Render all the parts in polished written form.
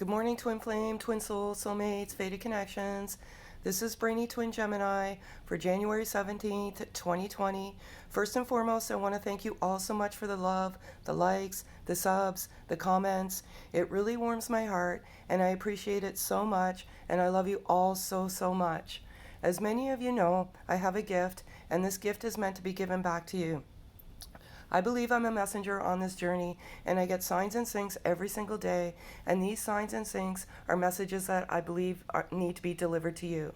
Good morning, Twin Flame, Twin Soul, Soulmates, Fated Connections. This is Brainy Twin Gemini for January 17th, 2020. First and foremost, I want to thank you all so much for the love, the likes, the subs, the comments. It really warms my heart, and I appreciate it so much, and I love you all so, so much. As many of you know, I have a gift, and this gift is meant to be given back to you. I believe I'm a messenger on this journey, and I get signs and syncs every single day, and these signs and syncs are messages that I believe need to be delivered to you.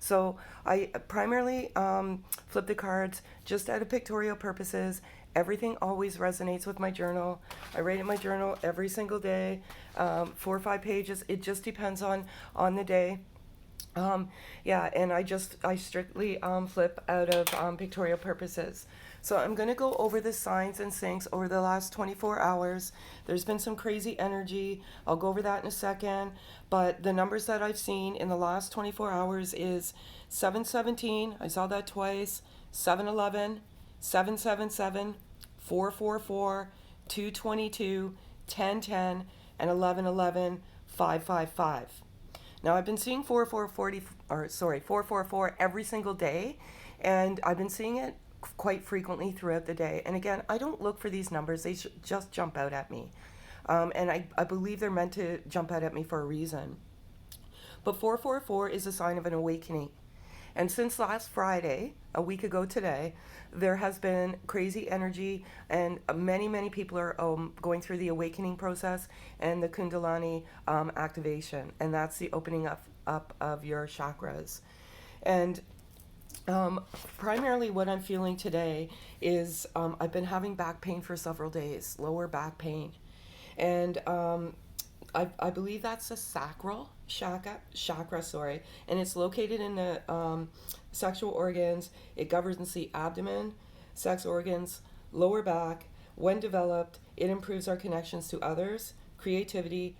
So I primarily flip the cards just out of pictorial purposes. Everything always resonates with my journal. I write in my journal every single day, 4 or 5 pages. It just depends on the day. Yeah, and I strictly flip out of pictorial purposes. So I'm going to go over the signs and syncs over the last 24 hours. There's been some crazy energy. I'll go over that in a second. But the numbers that I've seen in the last 24 hours is 717. I saw that twice. 711, 777, 444, 222, 1010, and 1111, 555. Now I've been seeing 444 every single day, and I've been seeing it quite frequently throughout the day. And again, I don't look for these numbers, they just jump out at me. And I believe they're meant to jump out at me for a reason. But 444 is a sign of an awakening. And since last Friday, a week ago today, there has been crazy energy, and many people are going through the awakening process and the Kundalini activation. And that's the opening up of your chakras. And primarily what I'm feeling today is I've been having back pain for several days, lower back pain. And I believe that's the sacral chakra, and it's located in the sexual organs. It governs the abdomen, sex organs, lower back. When developed, it improves our connections to others, creativity,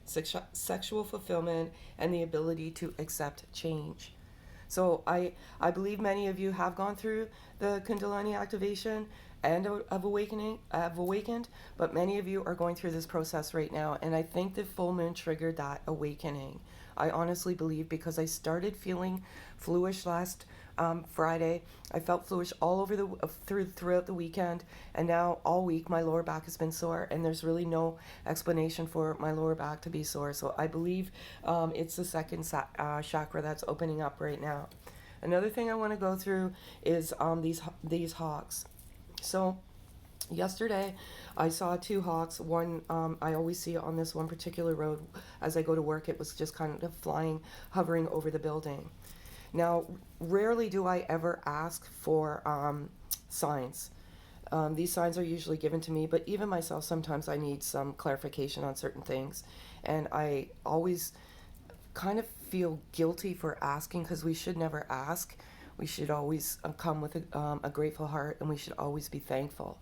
sexual fulfillment, and the ability to accept change. So I believe many of you have gone through the Kundalini activation and have awakened, but many of you are going through this process right now, and I think the full moon triggered that awakening. I honestly believe, because I started feeling fluish last Friday. I felt fluish all over throughout the weekend, and now all week my lower back has been sore, and there's really no explanation for my lower back to be sore. So I believe it's the second chakra that's opening up right now. Another thing I want to go through is these hawks. So yesterday I saw 2 hawks. One I always see on this one particular road as I go to work. It was just kind of flying, hovering over the building. Now, rarely do I ever ask for signs. These signs are usually given to me, but even myself, sometimes I need some clarification on certain things. And I always kind of feel guilty for asking, because we should never ask. We should always come with a grateful heart, and we should always be thankful.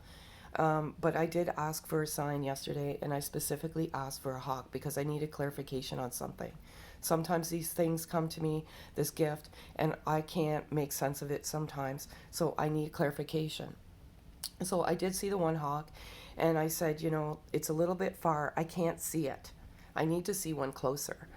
But I did ask for a sign yesterday, and I specifically asked for a hawk because I needed clarification on something. Sometimes these things come to me, this gift, and I can't make sense of it sometimes, so I need clarification. So I did see the one hawk, and I said, it's a little bit far. I can't see it. I need to see one closer,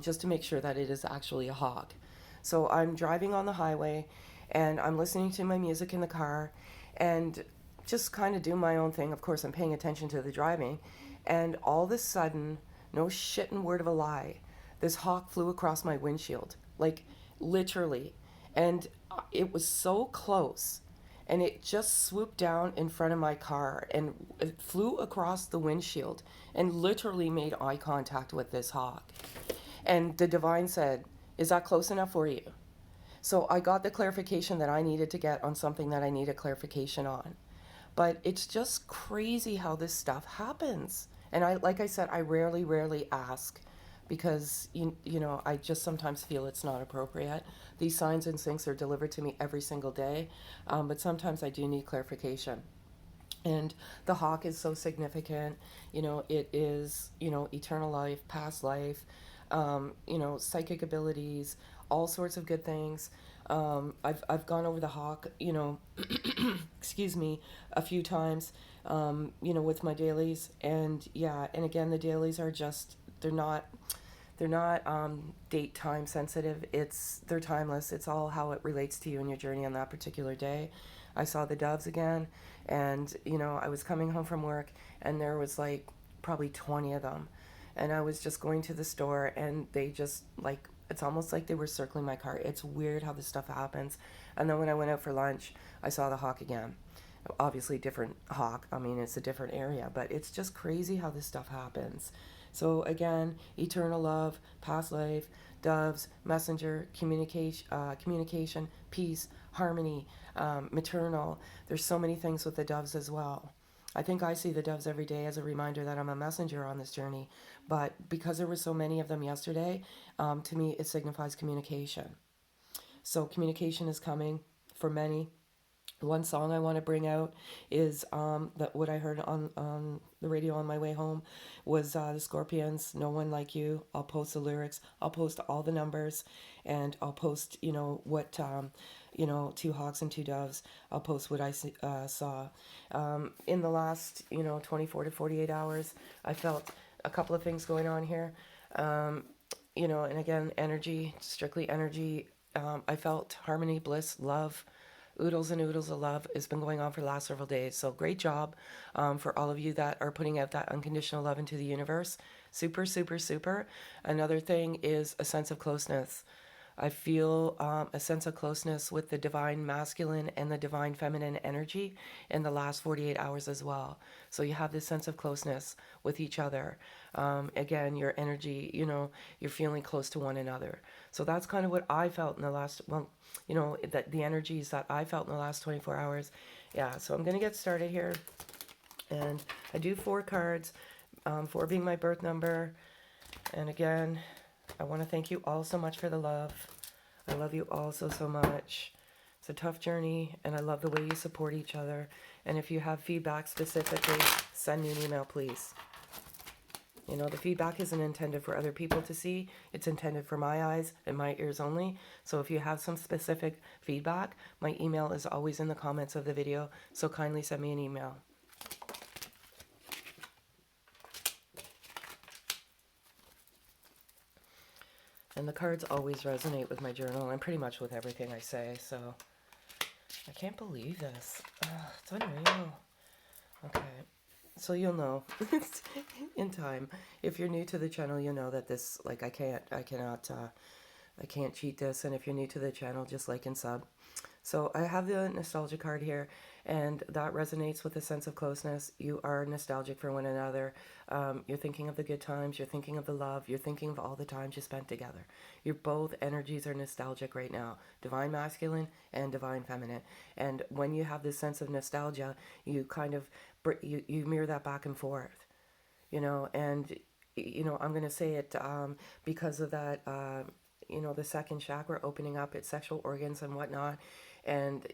just to make sure that it is actually a hawk. So I'm driving on the highway, and I'm listening to my music in the car, and just kind of doing my own thing. Of course, I'm paying attention to the driving, and all of a sudden, no shitting word of a lie, this hawk flew across my windshield, like literally, and it was so close, and it just swooped down in front of my car, and it flew across the windshield, and literally made eye contact with this hawk. And the divine said, "Is that close enough for you?" So I got the clarification that I needed to get on something that I needed clarification on. But it's just crazy how this stuff happens. And like I said, I rarely ask, because I just sometimes feel it's not appropriate. These signs and syncs are delivered to me every single day, but sometimes I do need clarification. And the hawk is so significant. It is eternal life, past life, psychic abilities, all sorts of good things. I've gone over the hawk, excuse me, a few times, with my dailies, and again, the dailies are just, they're not they're not date time sensitive. They're timeless. It's all how it relates to you and your journey on that particular day. I saw the doves again, and I was coming home from work, and there was like probably 20 of them, and I was just going to the store, and they just like, it's almost like they were circling my car. It's weird how this stuff happens. And then when I went out for lunch, I saw the hawk again. Obviously different hawk. I mean, it's a different area, but it's just crazy how this stuff happens. So again, eternal love, past life, doves, messenger, communication, peace, harmony, maternal. There's so many things with the doves as well. I think I see the doves every day as a reminder that I'm a messenger on this journey. But because there were so many of them yesterday, to me it signifies communication. So communication is coming for many. One song I want to bring out is that what I heard on the radio on my way home was the Scorpions, No One Like You. I'll post the lyrics. I'll post all the numbers, and I'll post, what, two hawks and two doves. I'll post what I saw. In the last, 24 to 48 hours, I felt a couple of things going on here. And again, energy, strictly energy. I felt harmony, bliss, love. Oodles and oodles of love has been going on for the last several days. So great job for all of you that are putting out that unconditional love into the universe. Super, super, super. Another thing is a sense of closeness. I feel a sense of closeness with the divine masculine and the divine feminine energy in the last 48 hours as well. So you have this sense of closeness with each other. Again, your energy, you're feeling close to one another. So that's kind of what I felt in the last, that the energies that I felt in the last 24 hours. Yeah, so I'm going to get started here. And I do 4 cards, 4 being my birth number. And again, I want to thank you all so much for the love. I love you all so, so much. It's a tough journey, and I love the way you support each other. And if you have feedback specifically, send me an email, please. The feedback isn't intended for other people to see. It's intended for my eyes and my ears only. So if you have some specific feedback, my email is always in the comments of the video. So kindly send me an email. And the cards always resonate with my journal and pretty much with everything I say. So I can't believe this. It's unreal. Okay. So you'll know in time. If you're new to the channel, you'll know that this, like, I can't cheat this. And if you're new to the channel, just like and sub. So I have the nostalgia card here, and that resonates with a sense of closeness. You are nostalgic for one another. You're thinking of the good times. You're thinking of the love. You're thinking of all the times you spent together. Your both energies are nostalgic right now. Divine masculine and divine feminine. And when you have this sense of nostalgia, you kind of, you mirror that back and forth, and, I'm going to say it because of that, the second chakra opening up its sexual organs and whatnot. And,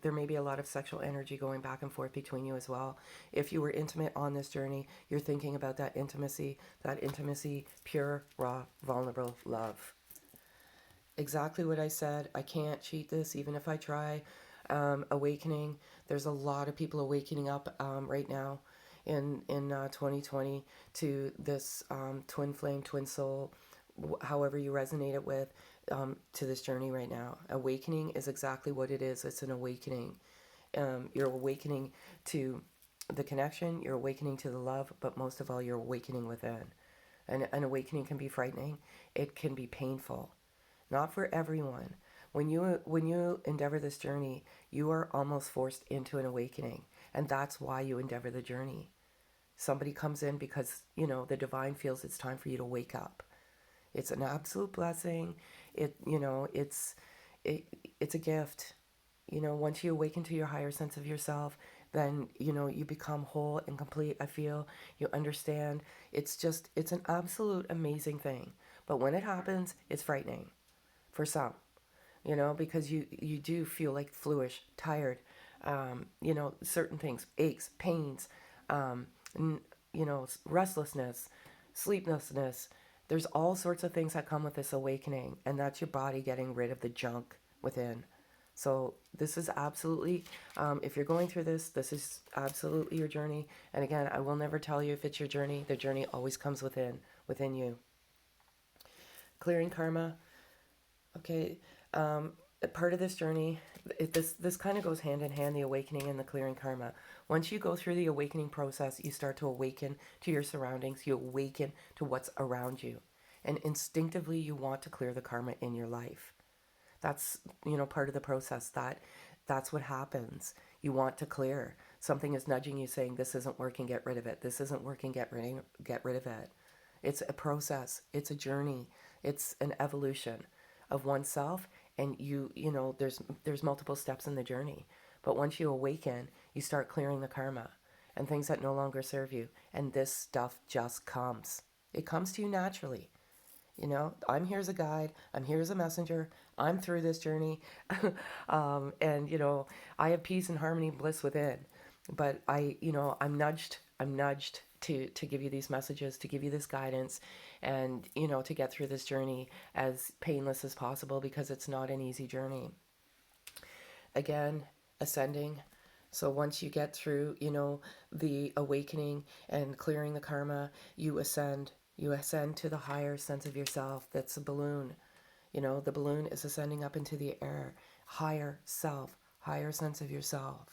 there may be a lot of sexual energy going back and forth between you as well. If you were intimate on this journey, you're thinking about that intimacy, pure, raw, vulnerable love. Exactly what I said. I can't cheat this, even if I try. Awakening. There's a lot of people awakening up right now in 2020 to this twin flame, twin soul, however you resonate it with, to this journey right now. Awakening is exactly what it is. It's an awakening. You're awakening to the connection, you're awakening to the love, but most of all, you're awakening within. And an awakening can be frightening. It can be painful. Not for everyone. When you endeavor this journey, you are almost forced into an awakening. And that's why you endeavor the journey. Somebody comes in because, the divine feels it's time for you to wake up. It's an absolute blessing. It's a gift. Once you awaken to your higher sense of yourself, then, you become whole and complete. I feel you understand. It's an absolute amazing thing. But when it happens, it's frightening for some, because you do feel like fluish, tired, certain things, aches, pains, restlessness, sleeplessness. There's all sorts of things that come with this awakening, and that's your body getting rid of the junk within. So this is absolutely, if you're going through this is absolutely your journey. And again, I will never tell you if it's your journey. The journey always comes within you. Clearing karma. Okay. Part of this journey, this kind of goes hand in hand, the awakening and the clearing karma. Once you go through the awakening process, you start to awaken to your surroundings. You awaken to what's around you. And instinctively, you want to clear the karma in your life. That's, part of the process. That's what happens. You want to clear. Something is nudging you saying, this isn't working, get rid of it. This isn't working, get rid of it. It's a process. It's a journey. It's an evolution of oneself. And there's multiple steps in the journey. But once you awaken, you start clearing the karma and things that no longer serve you. And this stuff just comes. It comes to you naturally. I'm here as a guide. I'm here as a messenger. I'm through this journey. And I have peace and harmony and bliss within. But I'm nudged. I'm nudged to give you these messages, to give you this guidance, and, to get through this journey as painless as possible, because it's not an easy journey. Again, ascending. So once you get through, the awakening and clearing the karma, you ascend. You ascend to the higher sense of yourself. That's a balloon. The balloon is ascending up into the air. Higher self, higher sense of yourself.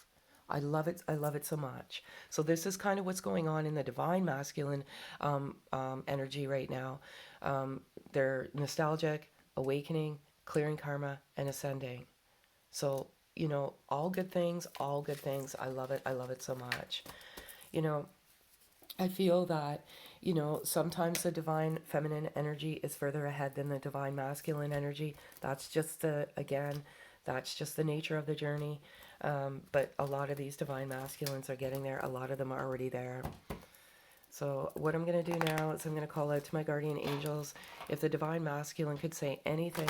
I love it. I love it so much. So this is kind of what's going on in the divine masculine energy right now. They're nostalgic, awakening, clearing karma, and ascending. So, all good things, all good things. I love it. I love it so much. I feel that, sometimes the divine feminine energy is further ahead than the divine masculine energy. That's just that's just the nature of the journey. But a lot of these divine masculines are getting there. A lot of them are already there. So what I'm going to do now is I'm going to call out to my guardian angels. If the divine masculine could say anything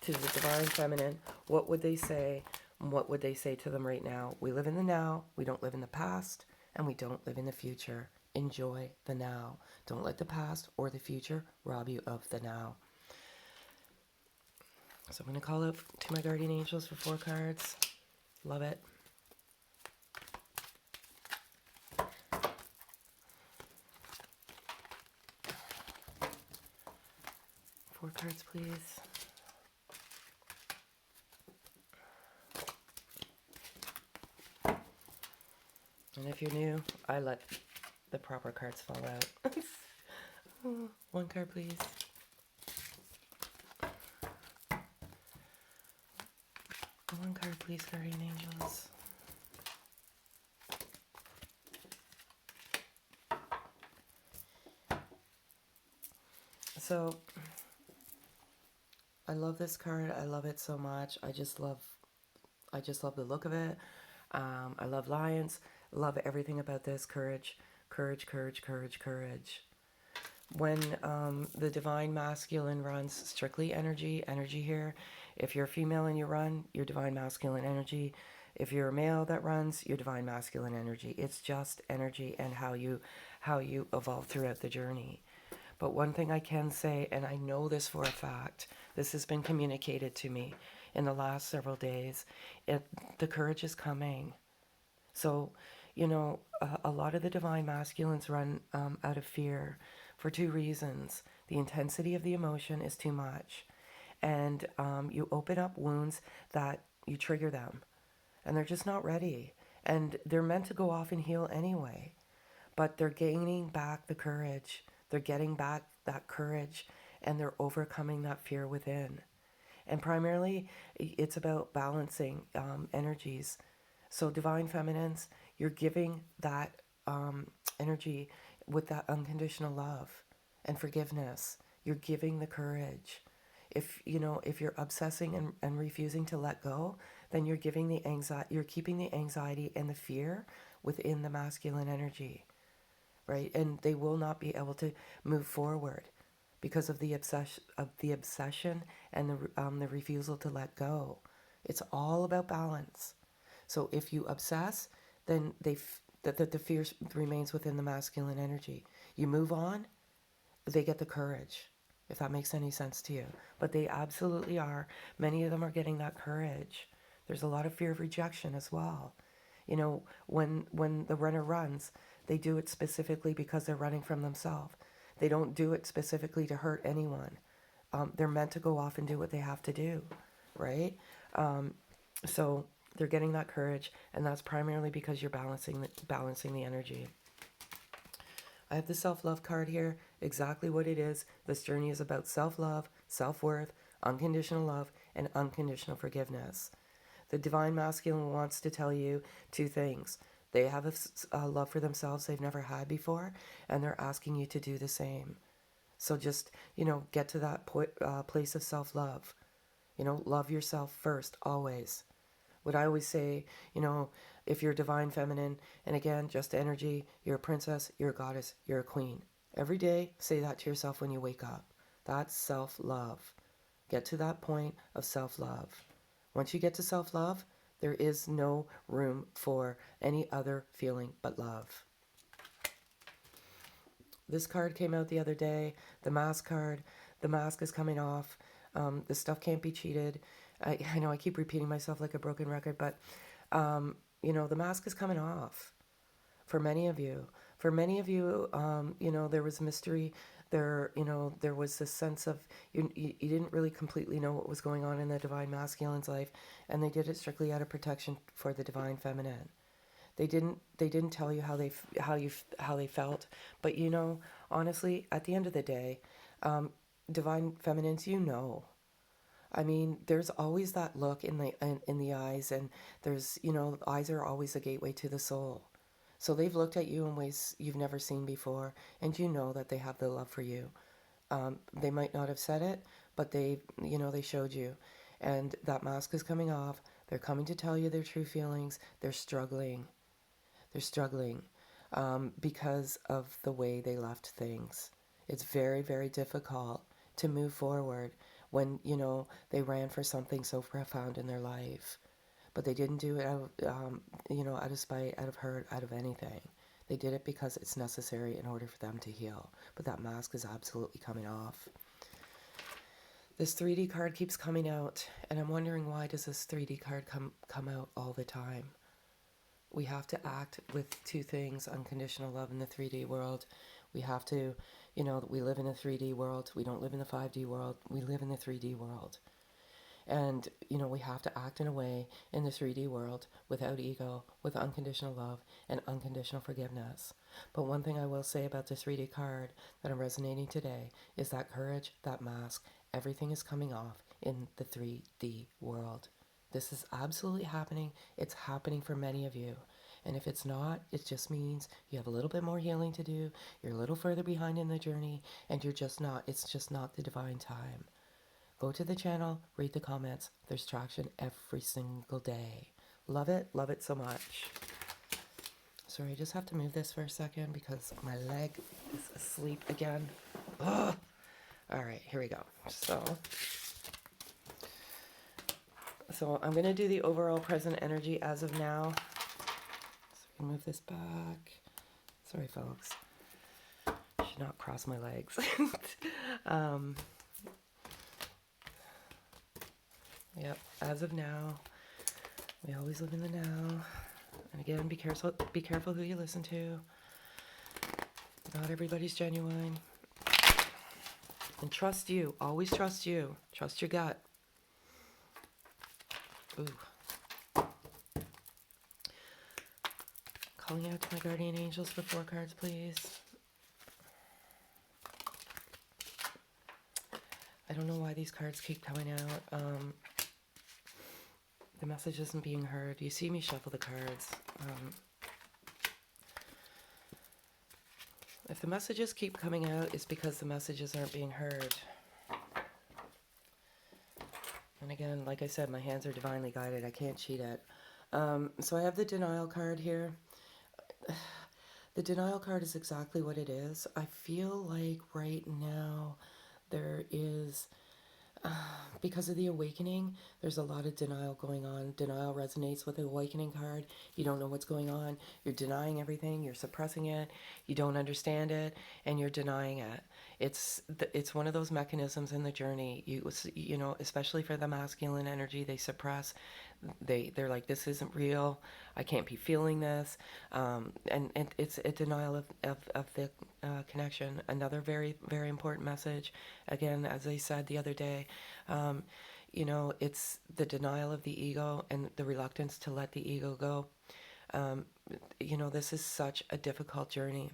to the divine feminine, what would they say? What would they say to them right now? We live in the now. We don't live in the past. And we don't live in the future. Enjoy the now. Don't let the past or the future rob you of the now. So I'm going to call out to my guardian angels for 4 cards. Love it. Four cards, please. And if you're new, I let the proper cards fall out. 1 card, please. One card, please, guardian angels. So, I love this card. I love it so much. I just love the look of it. I love lions. Love everything about this. Courage, courage, courage, courage, courage. When the divine masculine runs strictly energy here. If you're a female and you run, your divine masculine energy. If you're a male that runs, your divine masculine energy. It's just energy and how you evolve throughout the journey. But one thing I can say, and I know this for a fact, this has been communicated to me in the last several days, the courage is coming. So, a lot of the divine masculines run out of fear for 2 reasons. The intensity of the emotion is too much. And you open up wounds that you trigger them. And they're just not ready. And they're meant to go off and heal anyway. But they're gaining back the courage. They're getting back that courage. And they're overcoming that fear within. And primarily, it's about balancing energies. So divine feminines, you're giving that energy with that unconditional love and forgiveness. You're giving the courage. If you're obsessing and refusing to let go, then you're giving the anxiety. You're keeping the anxiety and the fear within the masculine energy, right? And they will not be able to move forward because of the obsession and the refusal to let go. It's all about balance. So if you obsess, then the fear remains within the masculine energy. You move on, they get the courage, if that makes any sense to you. But they absolutely are. Many of them are getting that courage. There's a lot of fear of rejection as well. When the runner runs, they do it specifically because they're running from themselves. They don't do it specifically to hurt anyone. they're meant to go off and do what they have to do, right? So they're getting that courage, and that's primarily because you're balancing the energy. I have the self-love card here, exactly what it is. This journey is about self-love, self-worth, unconditional love, and unconditional forgiveness. The Divine Masculine wants to tell you two things. They have a love for themselves they've never had before, and they're asking you to do the same. So just, get to that place of self-love. Love yourself first, always. What I always say, if you're divine feminine, and again, just energy, you're a princess, you're a goddess, you're a queen. Every day, say that to yourself when you wake up. That's self-love. Get to that point of self-love. Once you get to self-love, there is no room for any other feeling but love. This card came out the other day, the mask card. The mask is coming off. The stuff can't be cheated. I know I keep repeating myself like a broken record, but, the mask is coming off for many of you. For many of you, there was mystery. There was this sense of you didn't really completely know what was going on in the Divine Masculine's life, and they did it strictly out of protection for the Divine Feminine. They didn't tell you how they felt, but honestly, at the end of the day, Divine Feminines, I mean, there's always that look in the eyes, and there's eyes are always a gateway to the soul. So they've looked at you in ways you've never seen before, and that they have the love for you. They might not have said it, but they showed you. And that mask is coming off. They're coming to tell you their true feelings. They're struggling. They're struggling because of the way they left things. It's very, very difficult to move forward when, they ran for something so profound in their life. But they didn't do it out of spite, out of hurt, out of anything. They did it because it's necessary in order for them to heal. But that mask is absolutely coming off. This 3D card keeps coming out, and I'm wondering, why does this 3D card come out all the time? We have to act with two things: unconditional love in the 3D world. We have to, we live in a 3D world. We don't live in the 5D world. We live in the 3D world. And, we have to act in a way in the 3D world without ego, with unconditional love and unconditional forgiveness. But one thing I will say about the 3D card that I'm resonating today is that courage, that mask, everything is coming off in the 3D world. This is absolutely happening. It's happening for many of you. And if it's not, it just means you have a little bit more healing to do. You're a little further behind in the journey, and it's just not the divine time. Go to the channel, read the comments. There's traction every single day. Love it so much. Sorry, I just have to move this for a second because my leg is asleep again. Ugh. All right, here we go. So I'm going to do the overall present energy as of now. So I can move this back. Sorry, folks. Should not cross my legs. Yep, as of now, we always live in the now. And again, be careful who you listen to. Not everybody's genuine. And trust you, always trust you. Trust your gut. Ooh. Calling out to my guardian angels for 4 cards, please. I don't know why these cards keep coming out. The message isn't being heard. You see me shuffle the cards. If the messages keep coming out, it's because the messages aren't being heard. And again, like I said, my hands are divinely guided. I can't cheat it. So I have the denial card here. The denial card is exactly what it is. I feel like right now there is... because of the awakening, there's a lot of denial going on. Denial resonates with the awakening card. You don't know what's going on. You're denying everything. You're suppressing it. You don't understand it, and you're denying it. It's one of those mechanisms in the journey. You know, especially for the masculine energy, they suppress. They're like, this isn't real. I can't be feeling this, and it's a denial of the connection. Another very very important message. Again, as I said the other day, you know, it's the denial of the ego and the reluctance to let the ego go. Um, you know, this is such a difficult journey.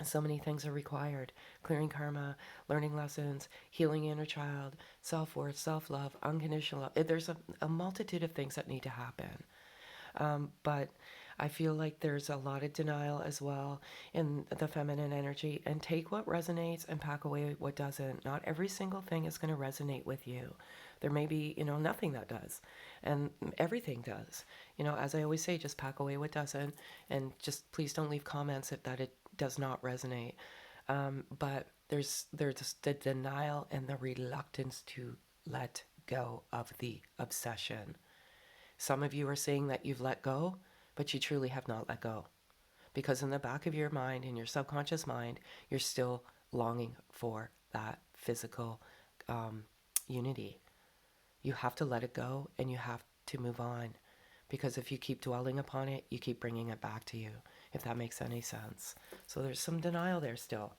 So many things are required: clearing karma, learning lessons, healing inner child, self-worth, self-love, unconditional love. There's a multitude of things that need to happen. But I feel like there's a lot of denial as well in the feminine energy. And take what resonates and pack away what doesn't. Not every single thing is going to resonate with you. There may be, you know, nothing that does, and everything does. You know, as I always say, just pack away what doesn't, and just please don't leave comments that it does not resonate. But there's the denial and the reluctance to let go of the obsession. Some of you are saying that you've let go, but you truly have not let go. Because in the back of your mind, in your subconscious mind, you're still longing for that physical unity. You have to let it go and you have to move on. Because if you keep dwelling upon it, you keep bringing it back to you, if that makes any sense. So there's some denial there still.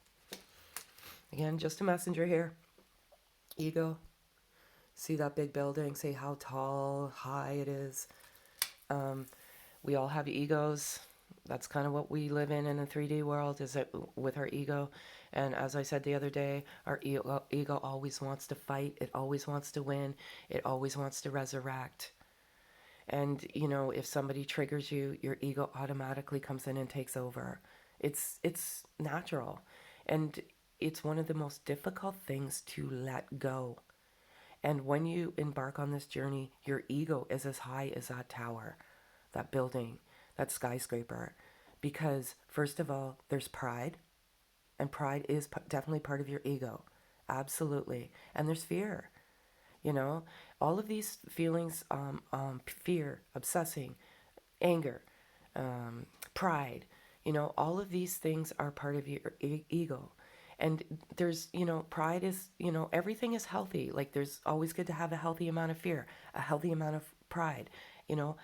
Again, just a messenger here. Ego. See that big building, say how tall, high it is. We all have egos. That's kind of what we live in a 3D world, is it with our ego. And as I said the other day, our ego always wants to fight. It always wants to win. It always wants to resurrect. And, you know, if somebody triggers you, your ego automatically comes in and takes over. It's natural. And it's one of the most difficult things to let go. And when you embark on this journey, your ego is as high as that tower, that building, that skyscraper. Because, first of all, there's pride. And pride is definitely part of your ego. Absolutely. And there's fear. You know, all of these feelings, fear, obsessing, anger, pride, you know, all of these things are part of your ego. And there's, you know, pride is, you know, everything is healthy. Like, there's always good to have a healthy amount of fear, a healthy amount of pride. You know,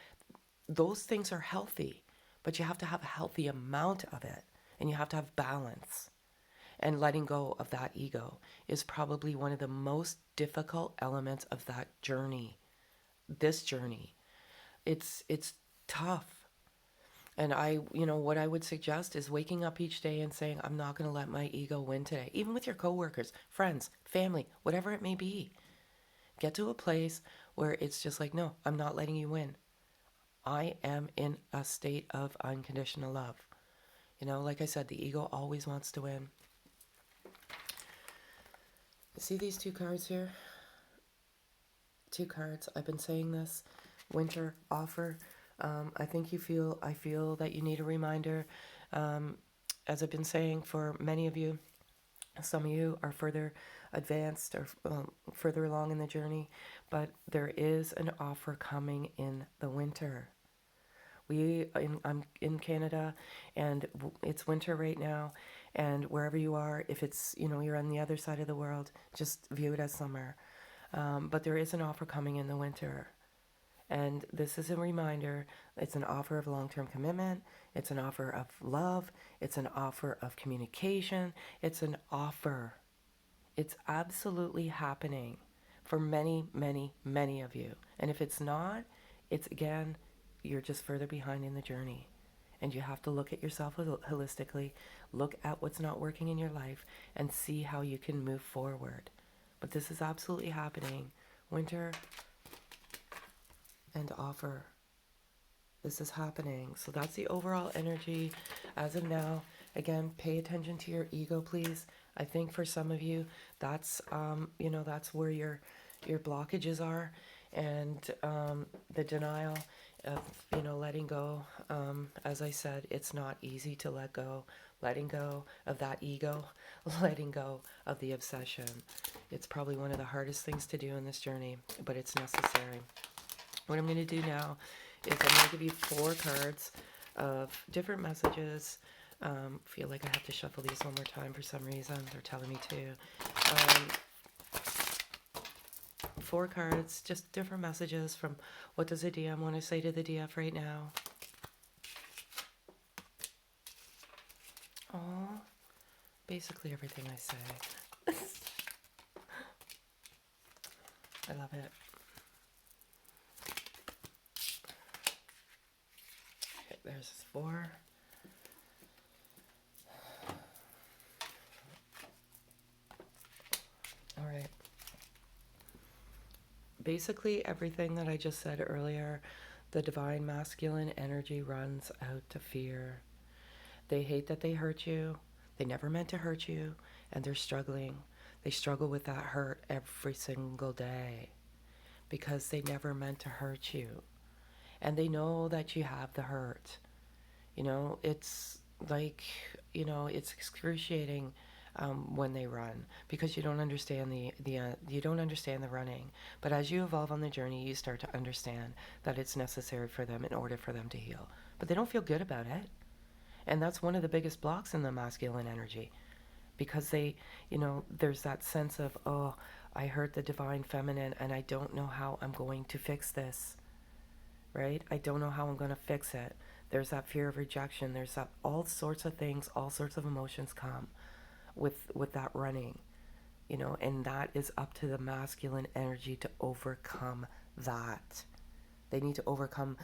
those things are healthy, but you have to have a healthy amount of it, and you have to have balance. And letting go of that ego is probably one of the most difficult elements of that journey. This journey. It's tough. And you know, what I would suggest is waking up each day and saying, I'm not going to let my ego win today. Even with your coworkers, friends, family, whatever it may be. Get to a place where it's just like, no, I'm not letting you win. I am in a state of unconditional love. You know, like I said, the ego always wants to win. See these two cards here? Two cards. I've been saying this. Winter offer. I feel that you need a reminder. As I've been saying, for many of you, some of you are further advanced or further along in the journey, but there is an offer coming in the winter. I'm in Canada, and it's winter right now, and wherever you are, if it's, you know, you're on the other side of the world, just view it as summer. But there is an offer coming in the winter. And this is a reminder. It's an offer of long-term commitment. It's an offer of love. It's an offer of communication. It's an offer. It's absolutely happening for many, many, many of you. And if it's not, it's, again, you're just further behind in the journey. And you have to look at yourself holistically, look at what's not working in your life, and see how you can move forward. But this is absolutely happening. Winter and offer. This is happening. So that's the overall energy as of now. Again, pay attention to your ego, please. I think for some of you, that's you know, that's where your blockages are, and the denial of, you know, letting go. As I said, it's not easy to let go. Letting go of that ego, letting go of the obsession. It's probably one of the hardest things to do in this journey, but it's necessary. What I'm going to do now is I'm going to give you 4 cards of different messages Feel like I have to shuffle these one more time for some reason. They're telling me to. 4 cards, just different messages from what does the DM want to say to the DF right now. Oh, basically everything I say. I love it. Okay, there's 4. All right. Basically everything that I just said earlier, the divine masculine energy runs out to fear. They hate that they hurt you. They never meant to hurt you, and they're struggling. They struggle with that hurt every single day because they never meant to hurt you. And they know that you have the hurt. It's like, it's excruciating when they run because you don't understand you don't understand the running. But as you evolve on the journey, you start to understand that it's necessary for them in order for them to heal. But they don't feel good about it. And that's one of the biggest blocks in the masculine energy because there's that sense of, oh, I hurt the divine feminine and I don't know how I'm going to fix this, right? I don't know how I'm going to fix it. There's that fear of rejection. There's that all sorts of things, all sorts of emotions come with that running, and that is up to the masculine energy to overcome that. They need to overcome,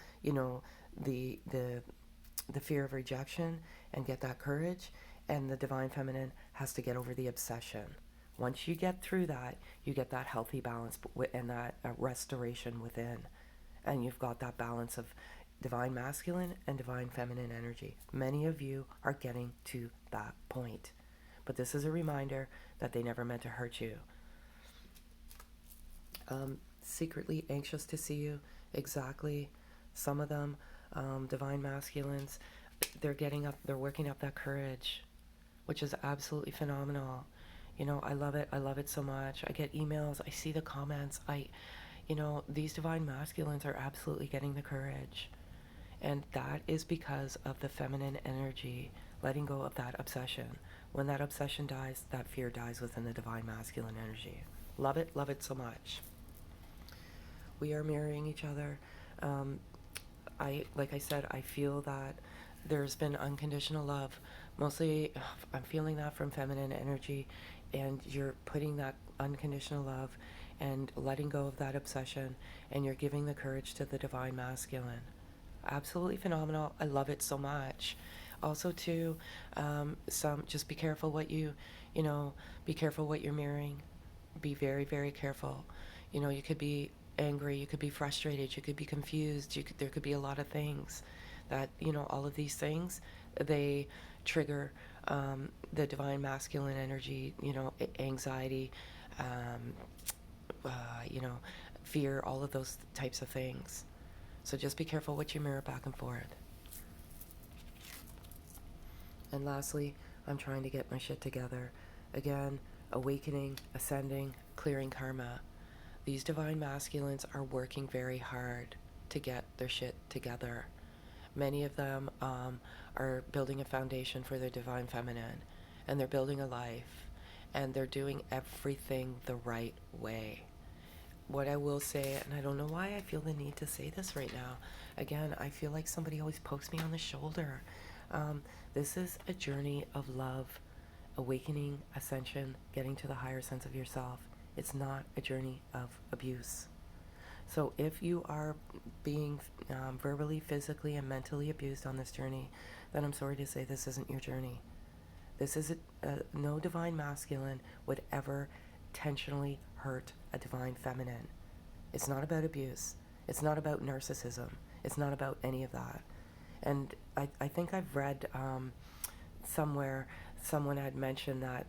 the fear of rejection and get that courage, and the divine feminine has to get over the obsession. Once you get through that, you get that healthy balance and that restoration within, and you've got that balance of divine masculine and divine feminine energy. Many of you are getting to that point, but this is a reminder that they never meant to hurt you. Secretly anxious to see you, exactly. Some of them, divine masculines, they're working up that courage, which is absolutely phenomenal. I love it. I love it so much. I get emails. I see the comments. These divine masculines are absolutely getting the courage. And that is because of the feminine energy letting go of that obsession. When that obsession dies, that fear dies within the divine masculine energy. Love it so much. We are mirroring each other. Like I said, I feel that there's been unconditional love. Mostly, I'm feeling that from feminine energy, and you're putting that unconditional love and letting go of that obsession, and you're giving the courage to the divine masculine. Absolutely phenomenal. I love it so much. Also, too, just be careful what be careful what you're mirroring. Be very, very careful. You could be angry, you could be frustrated, you could be confused, there could be a lot of things that, all of these things, they trigger the divine masculine energy, anxiety, fear, all of those types of things. So just be careful what you mirror back and forth. And lastly, I'm trying to get my shit together. Again, awakening, ascending, clearing karma. These divine masculines are working very hard to get their shit together. Many of them are building a foundation for their divine feminine, and they're building a life, and they're doing everything the right way. What I will say, and I don't know why I feel the need to say this right now, again, I feel like somebody always pokes me on the shoulder. This is a journey of love, awakening, ascension, getting to the higher sense of yourself. It's not a journey of abuse. So if you are being verbally, physically, and mentally abused on this journey, then I'm sorry to say this isn't your journey. This is no divine masculine would ever intentionally hurt a divine feminine. It's not about abuse. It's not about narcissism. It's not about any of that. And I think I've read somewhere someone had mentioned that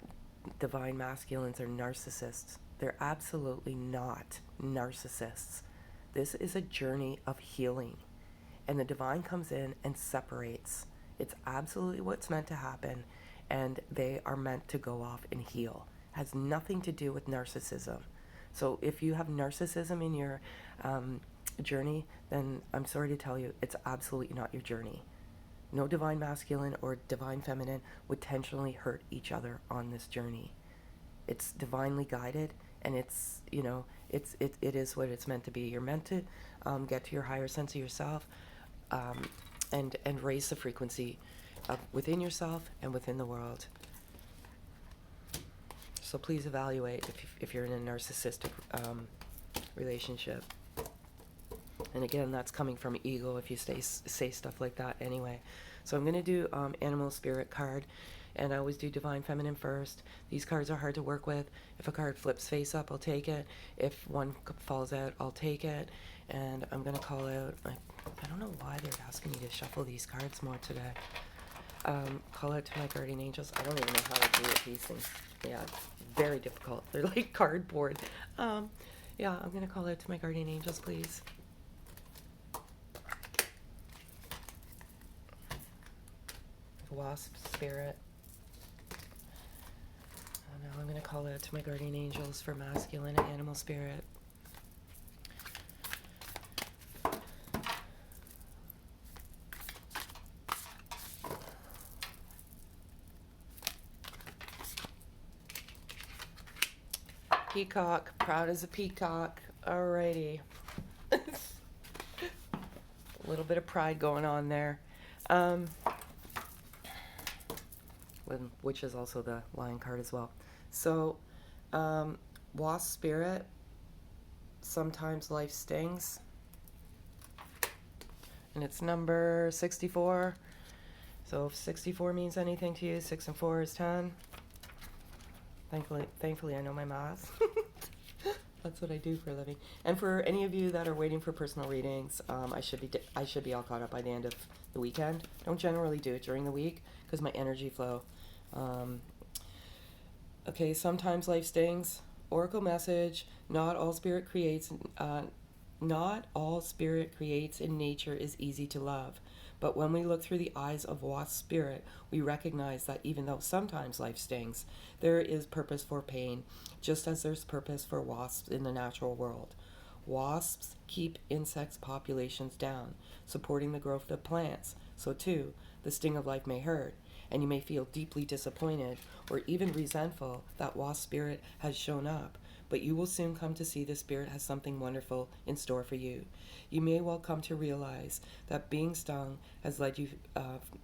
divine masculines are narcissists. They're absolutely not narcissists. This is a journey of healing. And the divine comes in and separates. It's absolutely what's meant to happen. And they are meant to go off and heal. It has nothing to do with narcissism. So if you have narcissism in your journey, then I'm sorry to tell you, it's absolutely not your journey. No divine masculine or divine feminine would intentionally hurt each other on this journey. It's divinely guided, and it's, it is what it's meant to be. You're meant to get to your higher sense of yourself, and raise the frequency within yourself and within the world. So please evaluate if you're in a narcissistic relationship. And again, that's coming from ego if you say stuff like that anyway. So I'm going to do Animal Spirit card. And I always do Divine Feminine first. These cards are hard to work with. If a card flips face up, I'll take it. If one falls out, I'll take it. And I'm going to call out, I don't know why they're asking me to shuffle these cards more today. Call out to my guardian angels. I don't even know how to do it, these things. Yeah, very difficult. They're like cardboard. Yeah, I'm going to call out to my guardian angels, please. Wasp Spirit. Now I'm going to call out to my guardian angels for masculine and animal spirit. Peacock, proud as a peacock. Alrighty. A little bit of pride going on there. Which is also the Lion card as well. So, Wasp Spirit, sometimes life stings. And it's number 64. So if 64 means anything to you, 6 and 4 is 10. Thankfully I know my math. That's what I do for a living. And for any of you that are waiting for personal readings, I should be all caught up by the end of the weekend. Don't generally do it during the week because my energy flow. Okay, sometimes life stings. Oracle message: not all spirit creates in nature is easy to love. But when we look through the eyes of Wasp Spirit, we recognize that even though sometimes life stings, there is purpose for pain, just as there's purpose for wasps in the natural world. Wasps keep insects populations down, supporting the growth of plants. So too, the sting of life may hurt, and you may feel deeply disappointed or even resentful that Wasp Spirit has shown up, but you will soon come to see the Spirit has something wonderful in store for you. You may well come to realize that being stung has led you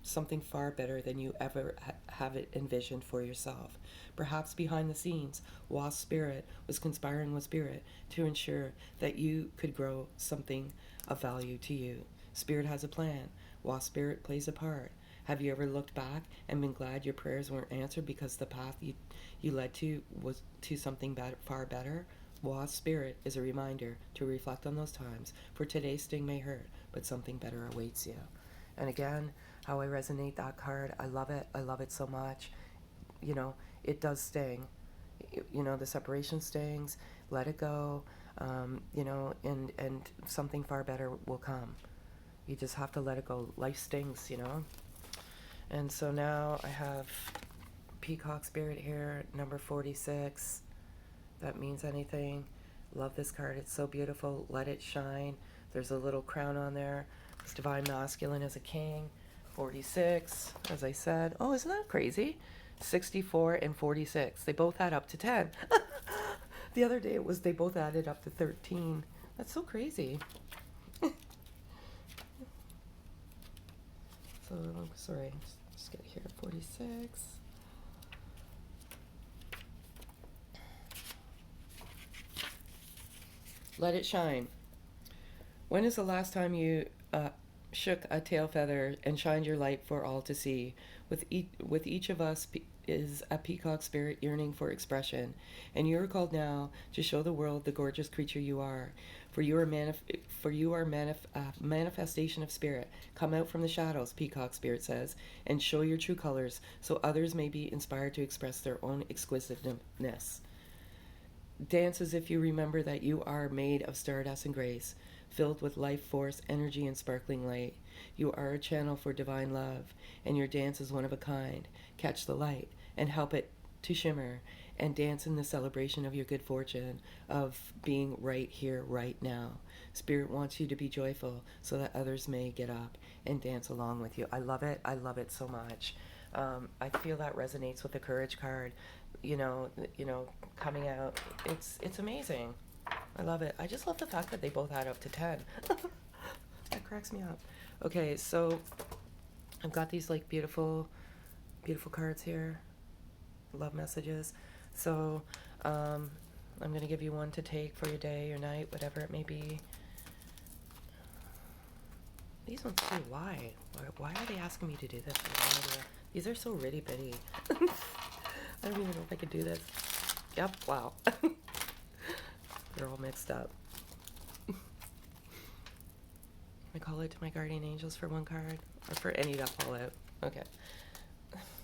something far better than you ever have it envisioned for yourself. Perhaps behind the scenes, Wasp Spirit was conspiring with Spirit to ensure that you could grow something of value to you. Spirit has a plan. Wasp Spirit plays a part. Have you ever looked back and been glad your prayers weren't answered because the path you led to was to something far better? Wasp Spirit is a reminder to reflect on those times, for today's sting may hurt, but something better awaits you. And again, how I resonate that card, I love it. I love it so much. It does sting. The separation stings. Let it go. And something far better will come. You just have to let it go. Life stings, And so now I have Peacock Spirit here, number 46. That means anything. Love this card. It's so beautiful. Let it shine. There's a little crown on there. It's Divine Masculine as a king. 46, as I said. Oh, isn't that crazy? 64 and 46. They both add up to 10. The other day they both added up to 13. That's so crazy. So, sorry, just get here, 46. Let it shine. When is the last time you shook a tail feather and shined your light for all to see? With each of us is a peacock spirit yearning for expression, and you are called now to show the world the gorgeous creature you are. For you are manifestation of spirit. Come out from the shadows, Peacock Spirit says, and show your true colors, so others may be inspired to express their own exquisiteness. Dance as if you remember that you are made of stardust and grace, filled with life force, energy, and sparkling light. You are a channel for divine love, and your dance is one of a kind. Catch the light and help it to shimmer and dance in the celebration of your good fortune of being right here, right now. Spirit wants you to be joyful so that others may get up and dance along with you. I love it. I love it so much. I feel that resonates with the courage card, coming out. It's amazing. I love it. I just love the fact that they both add up to 10. That cracks me up. Okay, so I've got these like beautiful cards here, love messages. So I'm going to give you one to take for your day, your night, whatever it may be. These ones too, why are they asking me to do this? These are so itty bitty. I don't even know if I could do this. Yep, wow. They're all mixed up. I call it to my guardian angels for one card, or for any that fall out. Okay.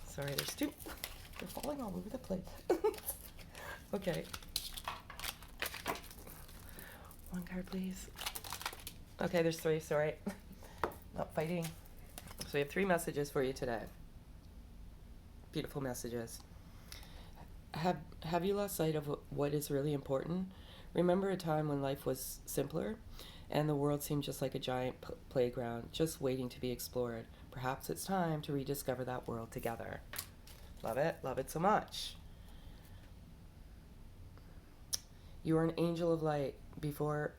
Sorry, there's two. They're falling all over the place. Okay. One card, please. Okay, there's three, sorry. Not fighting. So we have 3 messages for you today. Beautiful messages. Have you lost sight of what is really important? Remember a time when life was simpler and the world seemed just like a giant playground, just waiting to be explored. Perhaps it's time to rediscover that world together. Love it so much. You are an angel of light. Before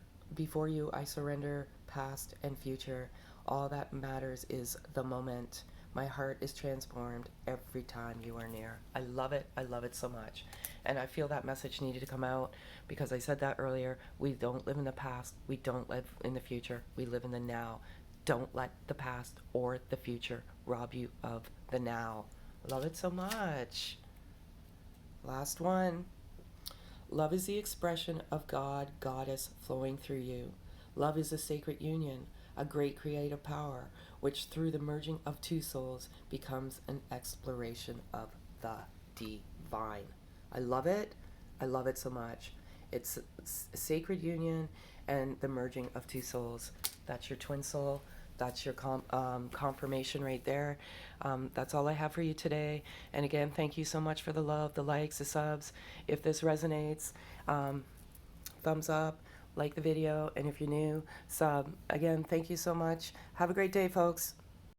you, I surrender past and future. All that matters is the moment. My heart is transformed every time you are near. I love it so much. And I feel that message needed to come out because I said that earlier. We don't live in the past. We don't live in the future. We live in the now. Don't let the past or the future rob you of the now. Love it so much. Last one. Love is the expression of God, Goddess flowing through you. Love is a sacred union, a great creative power, which through the merging of 2 souls becomes an exploration of the divine. I love it so much. It's a sacred union and the merging of 2 souls. That's your twin soul. That's your confirmation right there. That's all I have for you today. And again, thank you so much for the love, the likes, the subs. If this resonates, thumbs up, like the video, and if you're new, sub. Again, thank you so much. Have a great day, folks.